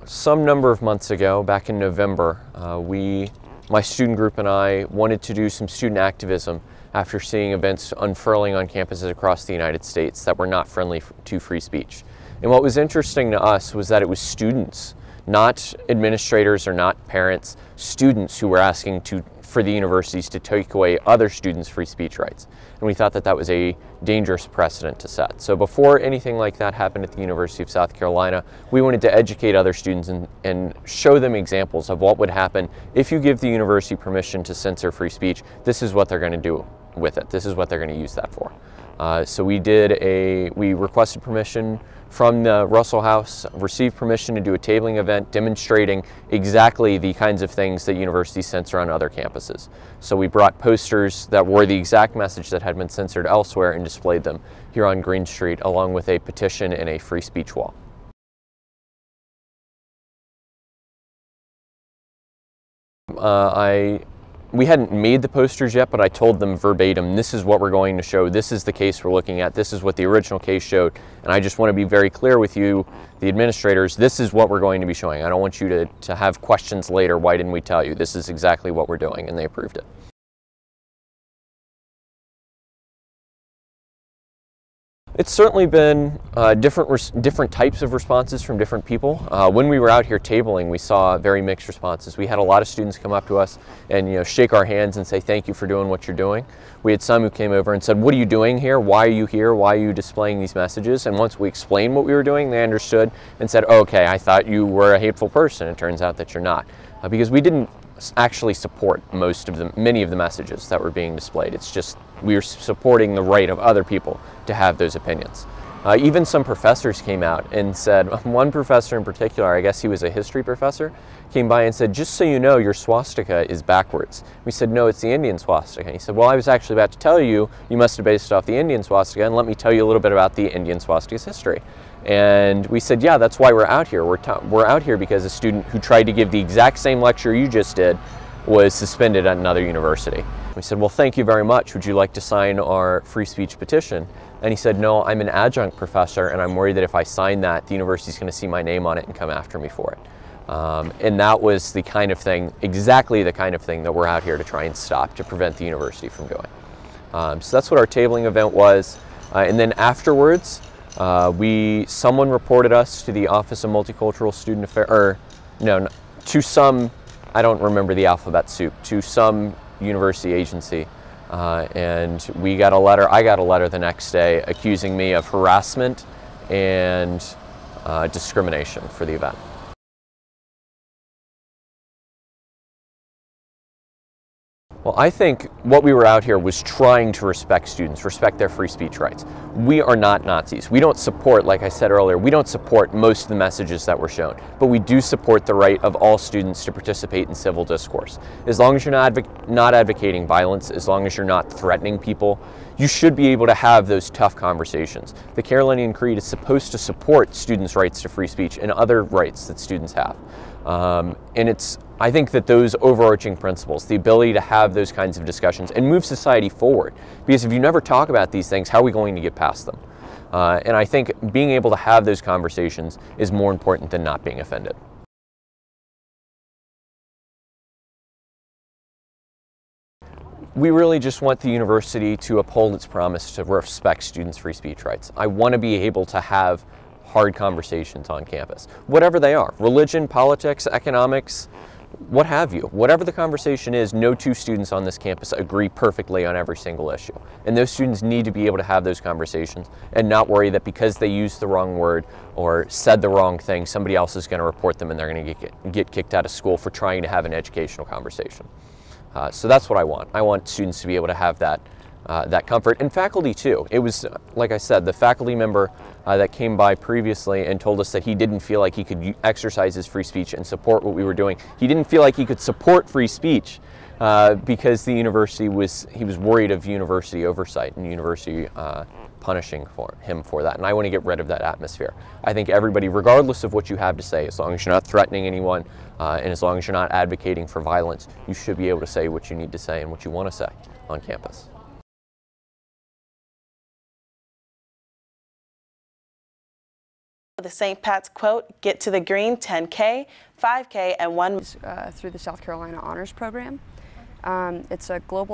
some number of months ago, back in November, my student group and I wanted to do some student activism after seeing events unfurling on campuses across the United States that were not friendly to free speech. And what was interesting to us was that it was students, not administrators or not parents, students who were asking for the universities to take away other students' free speech rights. And we thought that that was a dangerous precedent to set. So before anything like that happened at the University of South Carolina, we wanted to educate other students and show them examples of what would happen if you give the university permission to censor free speech. This is what they're going to do with it. This is what they're going to use that for. So we requested permission from the Russell House, received permission to do a tabling event demonstrating exactly the kinds of things that universities censor on other campuses. So we brought posters that were the exact message that had been censored elsewhere and displayed them here on Green Street, along with a petition and a free speech wall. We hadn't made the posters yet, but I told them verbatim, this is what we're going to show, this is the case we're looking at, this is what the original case showed, and I just want to be very clear with you, the administrators, this is what we're going to be showing. I don't want you to have questions later, why didn't we tell you? This is exactly what we're doing, and they approved it. It's certainly been different types of responses from different people. When we were out here tabling, we saw very mixed responses. We had a lot of students come up to us and shake our hands and say thank you for doing what you're doing. We had some who came over and said, what are you doing here? Why are you here? Why are you displaying these messages? And once we explained what we were doing, they understood and said, oh, okay, I thought you were a hateful person. It turns out that you're not. Because we didn't actually support many of the messages that were being displayed. It's just we were supporting the right of other people to have those opinions. Even some professors came out and said, one professor in particular, I guess he was a history professor, came by and said, just so you know, your swastika is backwards. We said, no, it's the Indian swastika. And he said, well, I was actually about to tell you, you must have based it off the Indian swastika, and let me tell you a little bit about the Indian swastika's history. And we said, yeah, that's why we're out here. We're out here because a student who tried to give the exact same lecture you just did was suspended at another university. We said, well, thank you very much. Would you like to sign our free speech petition? And he said, no, I'm an adjunct professor, and I'm worried that if I sign that, the university's going to see my name on it and come after me for it. And that was the kind of thing, exactly the kind of thing that we're out here to try and stop, to prevent the university from doing. So that's what our tabling event was. And then afterwards, someone reported us to the Office of Multicultural Student Affairs, to some, I don't remember the alphabet soup, to some university agency. And we got a letter, I got a letter the next day accusing me of harassment and discrimination for the event. Well, I think what we were out here was trying to respect students, respect their free speech rights. We are not Nazis. We don't support, like I said earlier, we don't support most of the messages that were shown, but we do support the right of all students to participate in civil discourse. As long as you're not advocating violence, as long as you're not threatening people, you should be able to have those tough conversations. The Carolinian Creed is supposed to support students' rights to free speech and other rights that students have. And I think that those overarching principles, the ability to have those kinds of discussions and move society forward, because if you never talk about these things, how are we going to get past them? And I think being able to have those conversations is more important than not being offended. We really just want the university to uphold its promise to respect students' free speech rights. I want to be able to have hard conversations on campus, whatever they are, religion, politics, economics, what have you. Whatever the conversation is, no two students on this campus agree perfectly on every single issue. And those students need to be able to have those conversations and not worry that because they used the wrong word or said the wrong thing, somebody else is going to report them and they're going to get kicked out of school for trying to have an educational conversation. So that's what I want. I want students to be able to have that comfort, and faculty too. It was, like I said, the faculty member that came by previously and told us that he didn't feel like he could exercise his free speech and support what we were doing. He didn't feel like he could support free speech because the university he was worried of university oversight and university punishing him for that. And I want to get rid of that atmosphere. I think everybody, regardless of what you have to say, as long as you're not threatening anyone and as long as you're not advocating for violence, you should be able to say what you need to say and what you want to say on campus. The St. Pat's quote, "Get to the green 10K, 5K, and 1." Through the South Carolina Honors Program. It's a global